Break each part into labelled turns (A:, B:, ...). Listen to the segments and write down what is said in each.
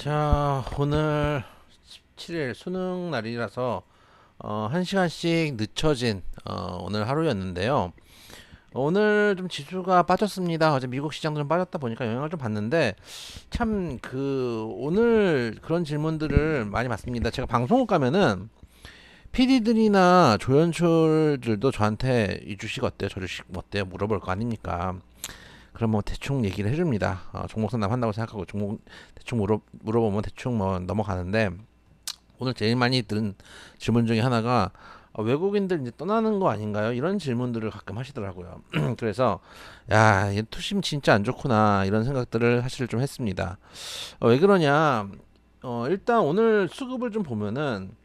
A: 자, 오늘 17일 수능 날이라서 1시간씩 늦춰진 오늘 하루였는데요. 오늘 좀 지수가 빠졌습니다. 어제 미국 시장도 좀 빠졌다 보니까 영향을 좀 받는데 참 오늘 그런 질문들을 많이 받습니다. 제가 방송국 가면은 PD들이나 조연출들도 저한테 이 주식 어때요? 저 주식 뭐 어때요? 물어볼 거 아닙니까? 그럼 뭐 대충 얘기를 해줍니다. 종목 상담한다고 생각하고 종목 대충 물어보면 대충 뭐 넘어가는데 오늘 제일 많이 들은 질문 중에 하나가 외국인들 이제 떠나는 거 아닌가요? 이런 질문들을 가끔 하시더라고요. 그래서 야, 얘 투심 진짜 안 좋구나 이런 생각들을 사실 좀 했습니다. 왜 그러냐? 일단 오늘 수급을 좀 보면은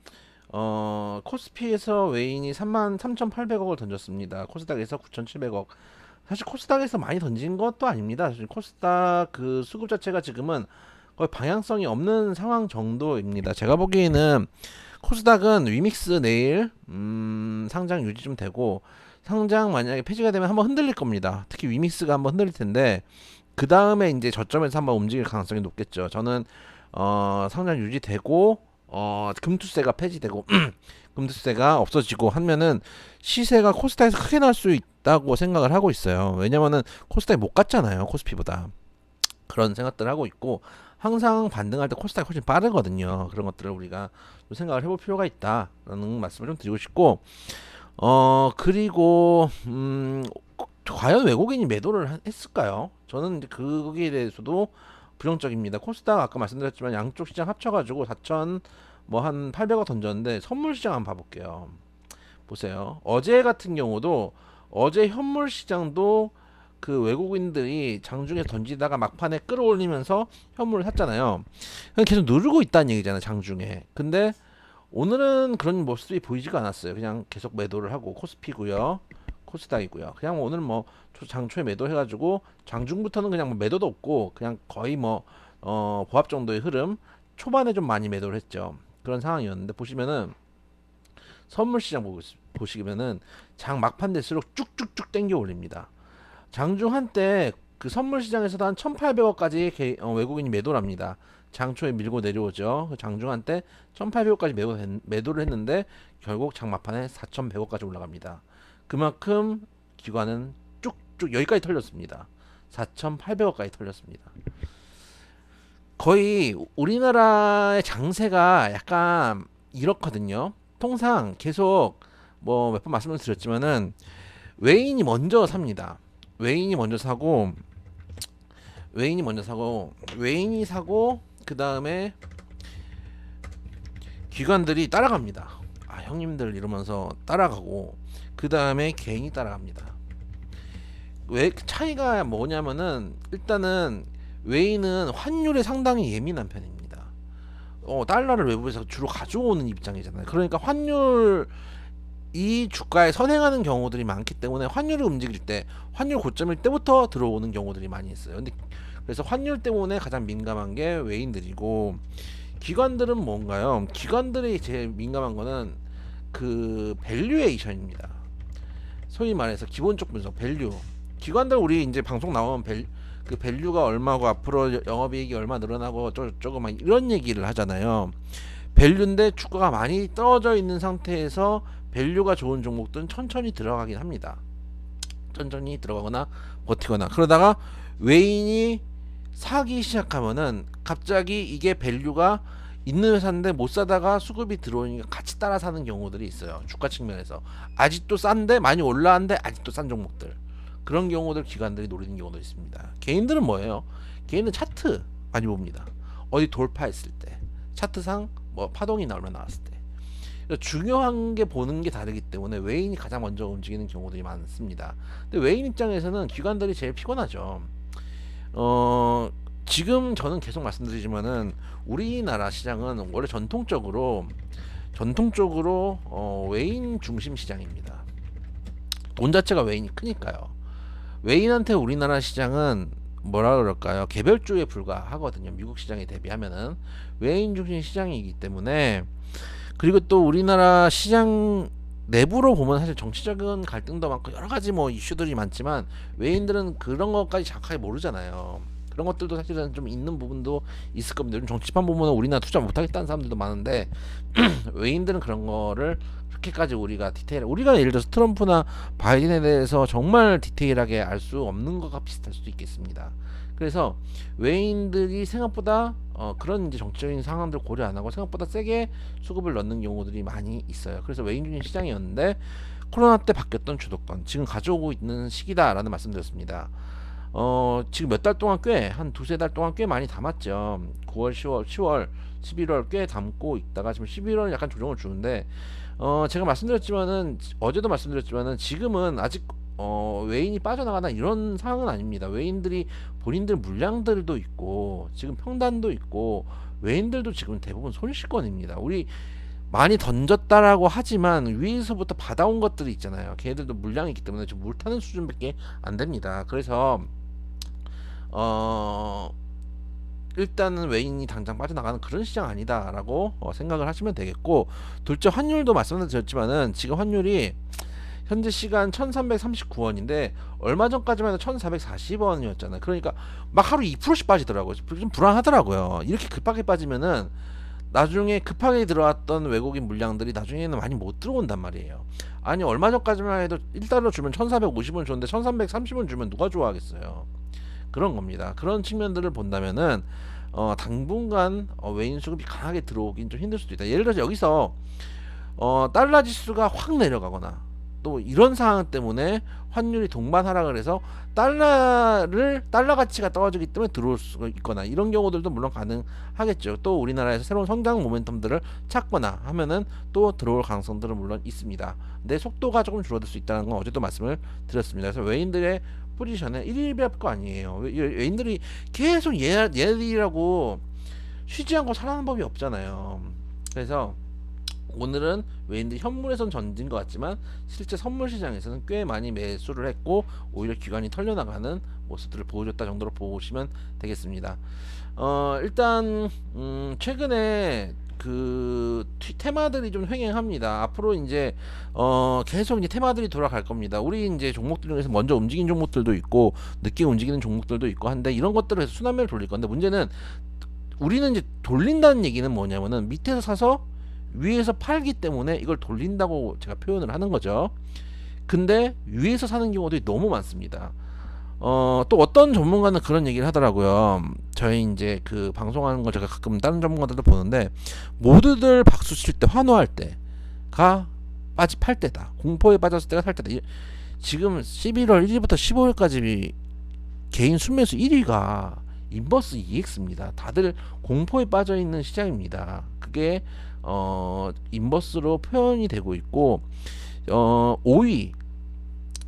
A: 코스피에서 외인이 33,800억을 던졌습니다. 코스닥에서 9,700억. 사실 코스닥에서 많이 던진 것도 아닙니다. 사실 코스닥 그 수급 자체가 지금은 거의 방향성이 없는 상황 정도입니다. 제가 보기에는 코스닥은 위믹스 내일 상장 유지 좀 되고 상장 만약에 폐지가 되면 한번 흔들릴 겁니다. 특히 위믹스가 한번 흔들릴 텐데 그 다음에 이제 저점에서 한번 움직일 가능성이 높겠죠. 저는 상장 유지되고 금투세가 폐지되고 금투세가 없어지고 하면은 시세가 코스닥에서 크게 날 수 있다고 생각을 하고 있어요. 왜냐면은 코스닥이 못 갔잖아요. 코스피보다. 그런 생각들을 하고 있고 항상 반등할 때 코스닥이 훨씬 빠르거든요. 그런 것들을 우리가 좀 생각을 해볼 필요가 있다라는 말씀을 좀 드리고 싶고 그리고 과연 외국인이 매도를 했을까요? 저는 이제 거기에 대해서도 부정적입니다. 코스닥 아까 말씀드렸지만 양쪽 시장 합쳐가지고 4천 뭐 한 800억 던졌는데 선물 시장 한번 봐볼게요. 보세요. 어제 같은 경우도 어제 현물 시장도 그 외국인들이 장중에 던지다가 막판에 끌어올리면서 현물을 샀잖아요. 계속 누르고 있다는 얘기잖아요, 장중에. 근데 오늘은 그런 모습이 보이지가 않았어요. 그냥 계속 매도를 하고 코스피고요. 코스닥이고요. 그냥 뭐 오늘 뭐 장초에 매도해가지고 장중부터는 그냥 뭐 매도도 없고 그냥 거의 뭐 보합 정도의 흐름. 초반에 좀 많이 매도를 했죠. 그런 상황이었는데 보시면은 선물 시장 보시면은 장 막판 될수록 쭉쭉쭉 땡겨 올립니다. 장중 한때 그 선물 시장에서도 한 1,800억까지 외국인이 매도를 합니다. 장초에 밀고 내려오죠. 그 장중 한때 1,800억까지 매도를 했는데 결국 장 막판에 4,100억까지 올라갑니다. 그만큼 기관은 쭉쭉 여기까지 털렸습니다. 4,800억까지 털렸습니다. 거의 우리나라의 장세가 약간 이렇거든요. 통상 계속 뭐 몇 번 말씀을 드렸지만은 외인이 먼저 삽니다. 외인이 먼저 사고 외인이 사고 그 다음에 기관들이 따라갑니다. 아 형님들 이러면서 따라가고 그 다음에 개인이 따라갑니다. 왜 차이가 뭐냐면은 일단은 외인은 환율에 상당히 예민한 편입니다. 달러를 외부에서 주로 가져오는 입장이잖아요. 그러니까 환율 이 주가에 선행하는 경우들이 많기 때문에 환율이 움직일 때 환율 고점일 때부터 들어오는 경우들이 많이 있어요. 근데 그래서 환율 때문에 가장 민감한 게 외인들이고 기관들은 뭔가요? 기관들이 제일 민감한 거는 그 밸류에이션입니다. 소위 말해서 기본적 분석 밸류. 기관들 우리 이제 방송 나오면 그 밸류가 얼마고 앞으로 영업이익이 얼마 늘어나고 어쩌고 막 이런 얘기를 하잖아요. 밸류인데 주가가 많이 떨어져 있는 상태에서 밸류가 좋은 종목들은 천천히 들어가긴 합니다. 천천히 들어가거나 버티거나 그러다가 외인이 사기 시작하면은 갑자기 이게 밸류가 있는 회사인데 못 사다가 수급이 들어오니까 같이 따라 사는 경우들이 있어요. 주가 측면에서 아직도 싼데 많이 올라왔는데 아직도 싼 종목들 그런 경우들 기관들이 노리는 경우도 있습니다. 개인들은 뭐예요? 개인은 차트 많이 봅니다. 어디 돌파했을 때 차트상 뭐 파동이 얼마 나왔을 때 중요한 게 보는 게 다르기 때문에 외인이 가장 먼저 움직이는 경우들이 많습니다. 근데 외인 입장에서는 기관들이 제일 피곤하죠. 지금 저는 계속 말씀드리지만은 우리나라 시장은 원래 전통적으로 외인 중심 시장입니다. 돈 자체가 외인이 크니까요. 외인한테 우리나라 시장은 뭐라 그럴까요? 개별주에 불과하거든요. 미국 시장에 대비하면은 외인 중심 시장이기 때문에 그리고 또 우리나라 시장 내부로 보면 사실 정치적인 갈등도 많고 여러 가지 뭐 이슈들이 많지만 외인들은 그런 것까지 정확하게 모르잖아요. 그런 것들도 사실은 좀 있는 부분도 있을 겁니다. 요즘 정치판 보면 우리나라 투자 못하겠다는 사람들도 많은데 외인들은 그런 거를 그렇게까지 우리가 예를 들어서 트럼프나 바이든에 대해서 정말 디테일하게 알 수 없는 것과 비슷할 수도 있겠습니다. 그래서 외인들이 생각보다 그런 이제 정치적인 상황들 고려 안 하고 생각보다 세게 수급을 넣는 경우들이 많이 있어요. 그래서 외인 중심 시장이었는데 코로나 때 바뀌었던 주도권 지금 가져오고 있는 시기다라는 말씀드렸습니다. 지금 몇 달 동안 한 두세 달 동안 꽤 많이 담았죠. 9월, 10월, 11월 꽤 담고 있다가 지금 11월 약간 조정을 주는데 제가 말씀드렸지만은 어제도 말씀드렸지만은 지금은 아직 외인이 빠져나가나 이런 상황은 아닙니다. 외인들이 본인들 물량들도 있고 지금 평단도 있고 외인들도 지금 대부분 손실권입니다. 우리 많이 던졌다라고 하지만 위에서부터 받아온 것들이 있잖아요. 걔네들도 물량이 있기 때문에 지금 물 타는 수준밖에 안 됩니다. 그래서 일단은 외인이 당장 빠져나가는 그런 시장 아니다라고 생각을 하시면 되겠고, 둘째 환율도 말씀드렸지만은 지금 환율이 현재 시간 1339원인데 얼마 전까지만 해도 1440원이었잖아요. 그러니까 막 하루 2%씩 빠지더라고요. 좀 불안하더라고요. 이렇게 급하게 빠지면은 나중에 급하게 들어왔던 외국인 물량들이 나중에는 많이 못 들어온단 말이에요. 아니 얼마 전까지만 해도 1달러 주면 1450원 줬는데 1330원 주면 누가 좋아하겠어요. 그런 겁니다. 그런 측면들을 본다면은 당분간 외인 수급이 강하게 들어오긴 좀 힘들 수도 있다. 예를 들어서 여기서 달러 지수가 확 내려가거나 또 이런 상황 때문에 환율이 동반 하락을 해서 달러 가치가 떨어지기 때문에 들어올 수가 있거나 이런 경우들도 물론 가능하겠죠. 또 우리나라에서 새로운 성장 모멘텀들을 찾거나 하면은 또 들어올 가능성들은 물론 있습니다. 근데 속도가 조금 줄어들 수 있다는 건 어제도 말씀을 드렸습니다. 그래서 외인들의 포지션에 1위할 거 아니에요. 외인들이 계속 얘들이라고 쉬지 않고 살아가는 법이 없잖아요. 그래서 오늘은 외인들이 현물에선 전진 것 같지만 실제 선물 시장에서는 꽤 많이 매수를 했고 오히려 기관이 털려나가는 모습들을 보여줬다 정도로 보시면 되겠습니다. 일단 최근에 그 테마들이 좀 횡행합니다. 앞으로 이제 계속 이제 테마들이 돌아갈 겁니다. 우리 이제 종목들 중에서 먼저 움직인 종목들도 있고 늦게 움직이는 종목들도 있고 한데 이런 것들을 해서 순환매를 돌릴 건데, 문제는 우리는 이제 돌린다는 얘기는 뭐냐면은 밑에서 사서 위에서 팔기 때문에 이걸 돌린다고 제가 표현을 하는 거죠. 근데 위에서 사는 경우들이 너무 많습니다. 또 어떤 전문가는 그런 얘기를 하더라고요. 저희 이제 그 방송하는 거 제가 가끔 다른 전문가들도 보는데 모두들 박수 칠 때 환호할 때가 팔 때다. 공포에 빠졌을 때가 살 때다. 지금 11월 1일부터 15일까지 개인 순매수 1위가 인버스 EX입니다. 다들 공포에 빠져 있는 시장입니다. 그게 인버스로 표현이 되고 있고 5위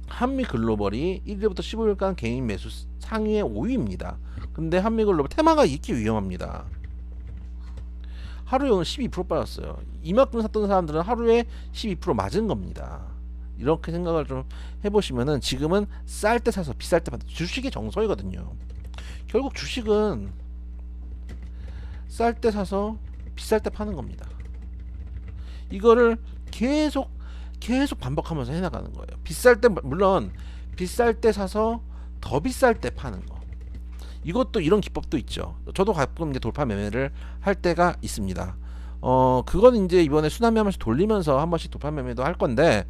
A: 한미글로벌이 1일부터 15일간 개인 매수 상위의 5위입니다. 근데 한미글로벌 테마가 이렇게 위험합니다. 하루에 오늘 12% 빠졌어요. 이만큼 샀던 사람들은 하루에 12% 맞은 겁니다. 이렇게 생각을 좀 해보시면은 지금은 쌀 때 사서 비쌀 때 파는 주식의 정석이거든요. 결국 주식은 쌀 때 사서 비쌀 때 파는 겁니다. 이거를 계속 반복하면서 해나가는 거예요. 비쌀 때 물론 비쌀 때 사서 더 비쌀 때 파는 거. 이것도 이런 기법도 있죠. 저도 가끔 이제 돌파 매매를 할 때가 있습니다. 그건 이제 이번에 순환매 한 번씩 돌리면서 한 번씩 돌파 매매도 할 건데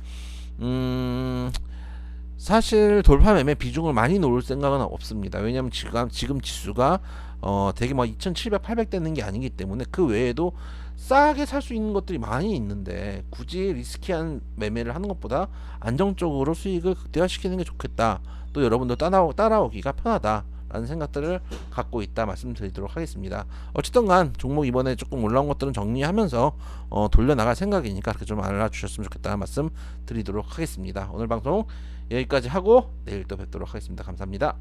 A: 사실 돌파 매매 비중을 많이 놓을 생각은 없습니다. 왜냐하면 지금 지수가 되게 뭐 2,700, 800 되는 게 아니기 때문에 그 외에도 싸게 살 수 있는 것들이 많이 있는데 굳이 리스키한 매매를 하는 것보다 안정적으로 수익을 극대화시키는 게 좋겠다. 또 여러분도 따라오기가 편하다. 라는 생각들을 갖고 있다 말씀드리도록 하겠습니다. 어쨌든 간 종목 이번에 조금 올라온 것들은 정리하면서 돌려나갈 생각이니까 그렇게 좀 알아주셨으면 좋겠다는 말씀 드리도록 하겠습니다. 오늘 방송 여기까지 하고 내일 또 뵙도록 하겠습니다. 감사합니다.